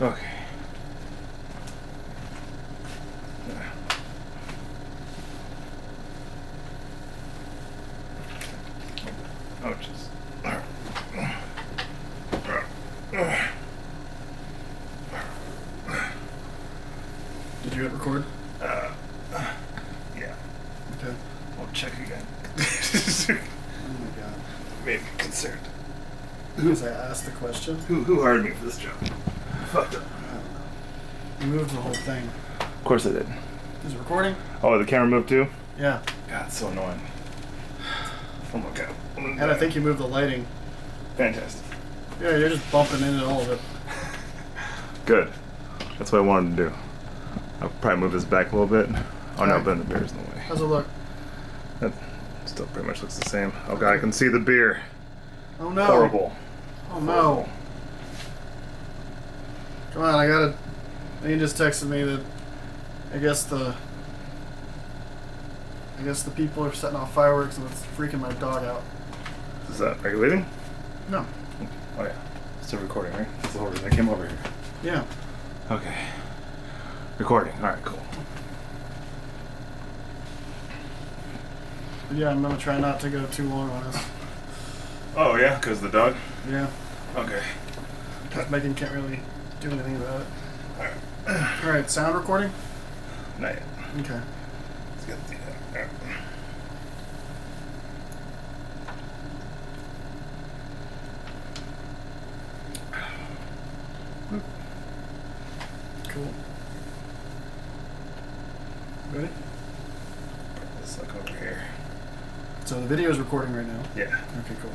Okay. Oh, jeez. Did you hit record? Yeah. Okay. I'll check again. Oh my god. Made me concerned. Because I asked the question? Who hired me for this job? Fucked up. I don't know. You moved the whole thing. Of course I did. Is it recording? Oh, the camera moved too? Yeah. God, it's so annoying. Oh my god. And I think you moved the lighting. Fantastic. Yeah, you're just bumping into all of it. Good. That's what I wanted to do. I'll probably move this back a little bit. Oh no, Alright. but the beer's in the way. How's it look? That still pretty much looks the same. Oh god, I can see the beer. Oh no. Horrible. Oh no. Come on, I gotta... He just texted me that I guess the people are setting off fireworks and it's freaking my dog out. Is that regulating? No. Oh yeah. It's still recording, right? That's the whole reason I came over here. Yeah. Okay. Recording. Alright, cool. But yeah, I'm gonna try not to go too long on this. Oh yeah, because the dog? Yeah. Okay. Because Megan can't really do anything about it. Alright, sound recording? Not yet. Okay. Let's get the... Cool. Ready? Let's look over here. So the video is recording right now. Yeah. Okay, cool.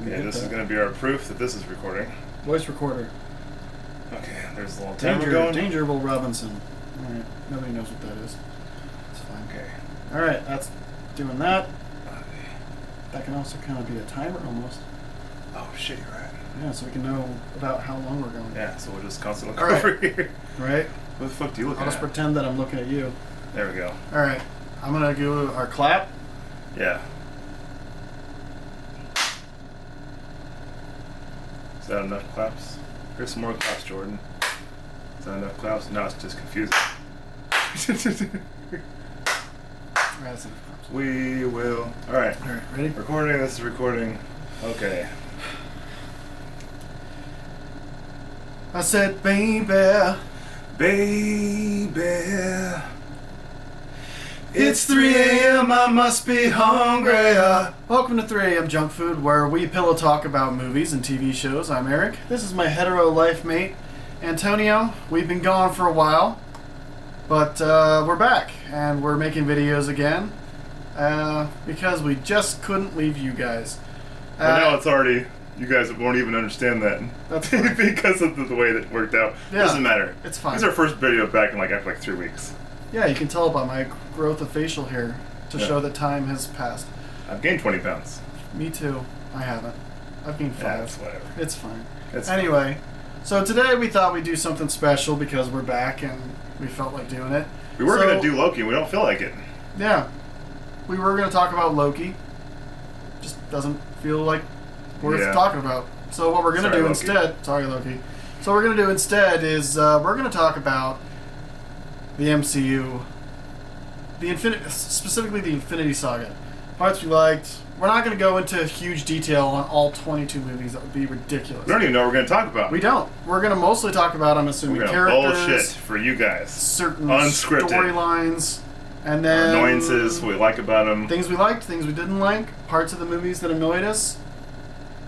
Yeah, this is going to be our proof that this is recording. Voice recorder. Okay, there's a little timer going. Danger Will Robinson. Alright, nobody knows what that is. It's fine. Okay. Alright, that's doing that. Okay. That can also kind of be a timer almost. Oh shit, you're right. Yeah, so we can know about how long we're going. Yeah, so we'll just constantly All look right. over here. Right? What the fuck do you look I'll at? just pretend that I'm looking at you. There we go. Alright, I'm gonna do our clap. Yeah. Is that enough claps? Here's some more claps, Jordan. Is that enough claps? No, it's just confusing. Alright, that's enough claps. We will. Alright. Alright, ready? Recording, this is recording. Okay. I said, baby. Baby. It's 3 a.m. I must be hungry. Welcome to 3 a.m. Junk Food, where we pillow talk about movies and TV shows. I'm Eric. This is my hetero life mate, Antonio. We've been gone for a while, but we're back and we're making videos again because we just couldn't leave you guys. But now it's already. You guys won't even understand that. That's fine. Because of the way that it worked out. Yeah, Doesn't matter. it's fine. It's our first video back in after 3 weeks. Yeah, you can tell by my growth of facial hair to Yeah. show that time has passed. I've gained 20 pounds. Me too. I haven't. I've gained 5. Yeah, it's whatever. It's fine. It's Anyway, so today we thought we'd do something special because we're back and we felt like doing it. We were So- going to do Loki and we don't feel like it. Yeah. We were going to talk about Loki. Just doesn't feel like worth Yeah. talking about. So what we're going to Sorry, do Loki. instead... Sorry, Loki. So what we're going to do instead is we're going to talk about the MCU. Specifically the Infinity Saga. Parts we liked. We're not going to go into huge detail on all 22 movies. That would be ridiculous. We don't even know what we're going to talk about. We don't. We're going to mostly talk about, I'm assuming, We're going to characters, bullshit for you guys. certain Unscripted. storylines, and then Annoyances, what we like about them. things we liked, things we didn't like, parts of the movies that annoyed us,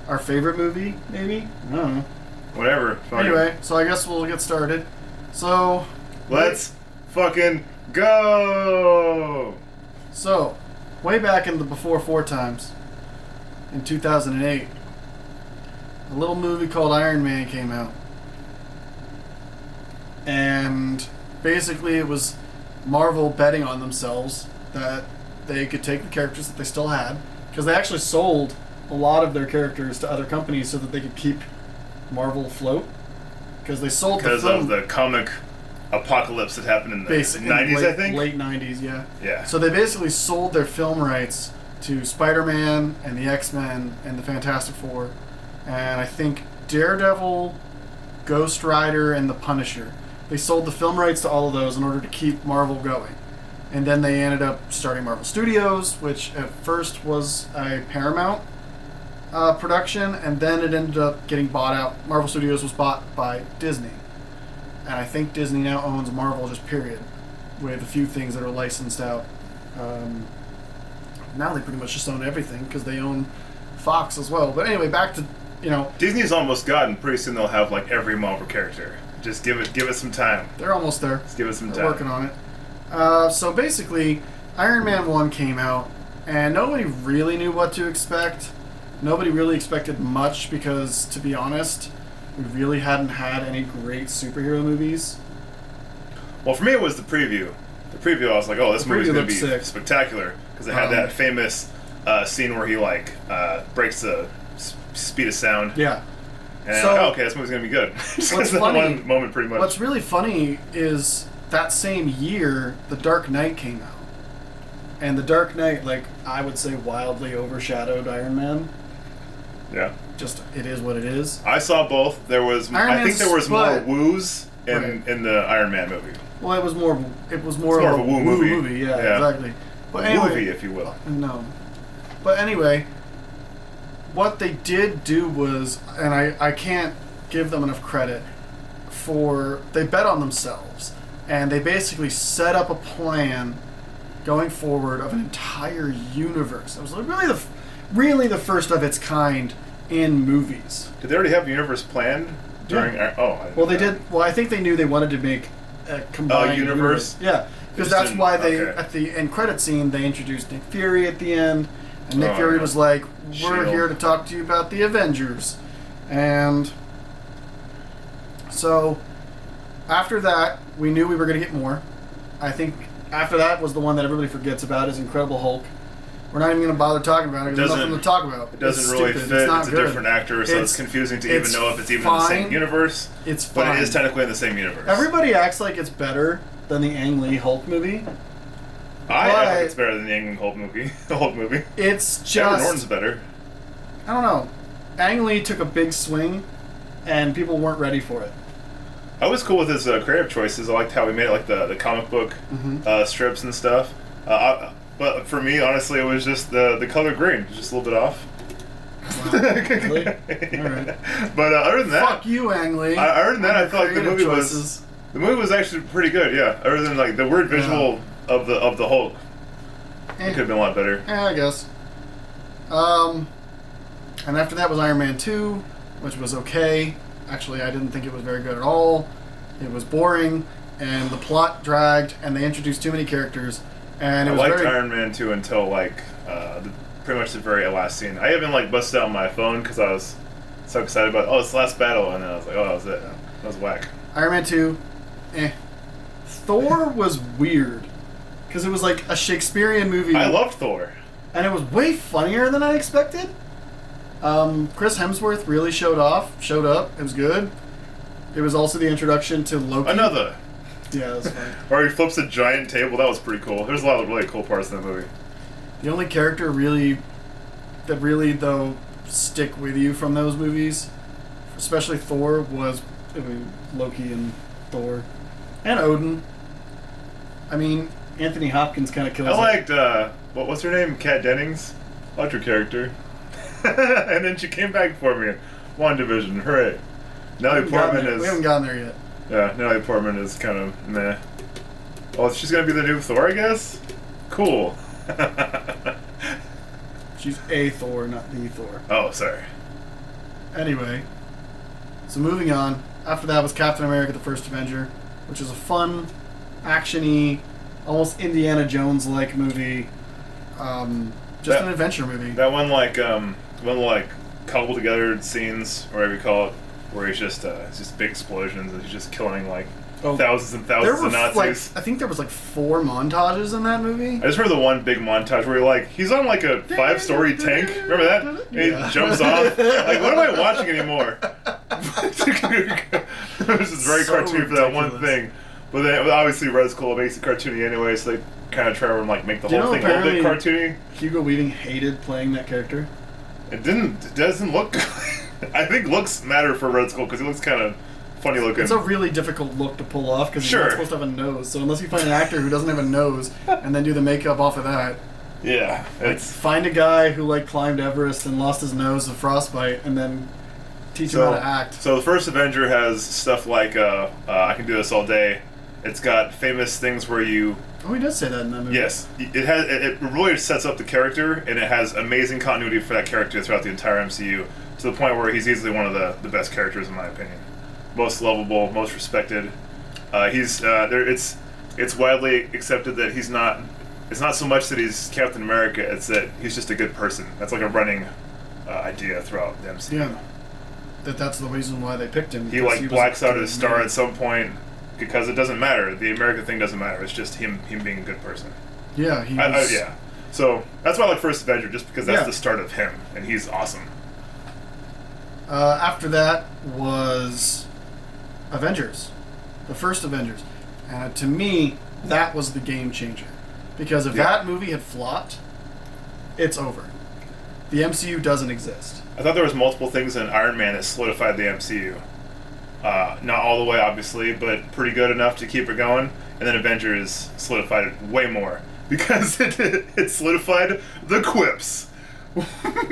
our favorite movie, maybe? I don't know. Whatever. Fuck Anyway, it. so I guess we'll get started. So... Let's fucking go! So, way back in the before 4 times, in 2008, a little movie called Iron Man came out. And basically it was Marvel betting on themselves that they could take the characters that they still had, because they actually sold a lot of their characters to other companies so that they could keep Marvel afloat. Because they sold Because the film, of the comic apocalypse that happened in the basically 90s, late, I think? Late 90s, yeah. Yeah. So they basically sold their film rights to Spider-Man and the X-Men and the Fantastic Four and I think Daredevil, Ghost Rider, and The Punisher. They sold the film rights to all of those in order to keep Marvel going. And then they ended up starting Marvel Studios, which at first was a Paramount production, and then it ended up getting bought out. Marvel Studios was bought by Disney. And I think Disney now owns Marvel, just period, with a few things that are licensed out. Now they pretty much just own everything because they own Fox as well. But anyway, back to, Disney's almost gotten. Pretty soon they'll have like every Marvel character. Just give it some time. They're almost there. Just give it some time. They're working on it. So basically, Iron Man 1 came out, and nobody really knew what to expect. Nobody really expected much because, to be honest, we really hadn't had any great superhero movies. Well, for me, it was the preview. The preview, I was like, oh, this movie's going to be sick. Spectacular. Because it had that famous scene where he, breaks the speed of sound. Yeah. And so, okay, this movie's going to be good. What's funny, one moment, pretty much. What's really funny is that same year, The Dark Knight came out. And The Dark Knight, I would say, wildly overshadowed Iron Man. Yeah. Just, it is what it is. I saw both. There was, I think there was more woos in the Iron Man movie. Well, it was more of a woo movie. Yeah, exactly. But anyway, movie, if you will. No. But anyway, what they did do was, and I can't give them enough credit for, they bet on themselves. And they basically set up a plan going forward of an entire universe. It was really the first of its kind in movies. Did they already have a universe planned during? Yeah. They did. Well, I think they knew they wanted to make a combined universe. Yeah, because that's why they at the end credit scene they introduced Nick Fury at the end, and Nick Fury was like, "We're here to talk to you about the Avengers," and so after that we knew we were going to get more. I think after that was the one that everybody forgets about is Incredible Hulk. We're not even going to bother talking about it. There's nothing to talk about. It doesn't really fit. It's a different actor, so it's confusing to even know if it's even in the same universe. It's fine. But it is technically in the same universe. Everybody acts like it's better than the Ang Lee Hulk movie. I think it's better than the Ang Lee Hulk movie. The Hulk movie. It's just... Edward Norton's better. I don't know. Ang Lee took a big swing, and people weren't ready for it. I was cool with his creative choices. I liked how he made it, the comic book strips and stuff. But for me, honestly, it was just the color green. Just a little bit off. Wow. Really? Alright. But other than that... Fuck you, Ang Lee. Other than that, I felt like the movie was... The movie was actually pretty good, yeah. Other than, the weird visual of the Hulk. It could have been a lot better. Yeah, I guess. And after that was Iron Man 2, which was okay. Actually, I didn't think it was very good at all. It was boring, and the plot dragged, and they introduced too many characters. And I liked Iron Man 2 until pretty much the very last scene. I even busted out my phone because I was so excited about it's the last battle, and then I was like, oh, that was it. That was whack. Iron Man 2, Thor was weird because it was like a Shakespearean movie. I loved Thor, and it was way funnier than I expected. Chris Hemsworth really showed up. It was good. It was also the introduction to Loki. Another. Yeah, that's fine. Or he flips a giant table. That was pretty cool. There's a lot of really cool parts in that movie. The only character that really though stick with you from those movies, especially Thor, was Loki and Thor, and Odin. I mean, Anthony Hopkins kind of kills. I liked what's her name? Kat Dennings. I liked her character, and then she came back for me in WandaVision. Hooray! Natalie Portman is. We haven't gotten there yet. Yeah, Natalie Portman is kind of meh. Well, she's gonna be the new Thor, I guess? Cool. She's a Thor, not the Thor. Oh, sorry. Anyway, so moving on. After that was Captain America: The First Avenger, which is a fun, action-y, almost Indiana Jones-like movie. An adventure movie. That one, cobbled together scenes, or whatever you call it, where it's just big explosions and he's just killing thousands and thousands of Nazis. I think there was 4 montages in that movie. I just remember the one big montage where he's on a 5-story tank. Remember that? And he jumps off. What am I watching anymore? This is very cartoony for that one thing. But then obviously Red's cool. It makes it cartoony anyway, so they kind of try to make the whole thing a little bit cartoony. Hugo Weaving hated playing that character. It doesn't look good. I think looks matter for Red Skull because he looks kind of funny looking. It's a really difficult look to pull off because Sure. you're not supposed to have a nose. So unless you find an actor who doesn't have a nose and then do the makeup off of that, Yeah, like it's find a guy who like climbed Everest and lost his nose of frostbite and then teach him how to act. So the first Avenger has stuff like I can do this all day. It's got famous things where you. Oh, he does say that in that movie. Yes, it really sets up the character, and it has amazing continuity for that character throughout the entire MCU to the point where he's easily one of the best characters in my opinion. Most lovable, most respected. He's there. It's widely accepted that he's not. It's not so much that he's Captain America; it's that he's just a good person. That's like a running idea throughout the MCU. Yeah. That's the reason why they picked him. He because blacks out a his star man. at some point because it doesn't matter. The America thing doesn't matter. It's just him being a good person. Yeah, he was. Yeah. So that's why I like First Avenger, just because that's Yeah. the start of him, and he's awesome. After that was Avengers, the first Avengers, and to me that was the game changer, because if that movie had flopped, it's over. The MCU doesn't exist. I thought there was multiple things in Iron Man that solidified the MCU. Not all the way, obviously, but pretty good enough to keep it going. And then Avengers solidified it way more because it solidified the quips.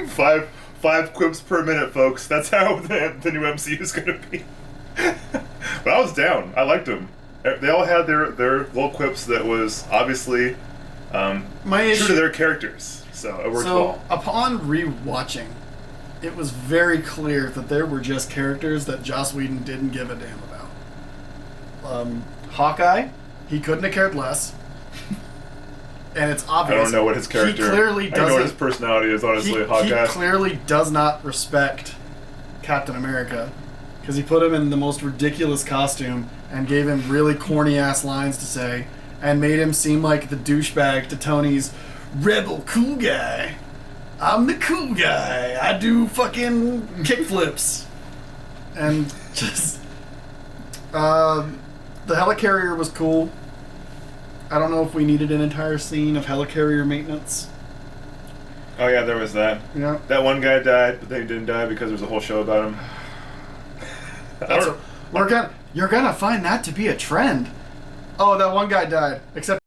five quips per minute, folks. That's how the new MCU is going to be. But I was down. I liked them. They all had their little quips that was obviously true to their characters. So it worked well. Upon rewatching, it was very clear that there were just characters that Joss Whedon didn't give a damn about. Hawkeye, he couldn't have cared less. And it's obvious. I don't know what his character. He clearly doesn't. I know what his personality is. Honestly, Hawkeye. He clearly does not respect Captain America because he put him in the most ridiculous costume and gave him really corny ass lines to say, and made him seem like the douchebag to Tony's rebel cool guy. I'm the cool guy. I do fucking kickflips, and just the helicarrier was cool. I don't know if we needed an entire scene of helicarrier maintenance. Oh yeah, there was that. Yeah. That one guy died, but then he didn't die because there's a whole show about him. You're gonna find that to be a trend. Oh, that one guy died. Except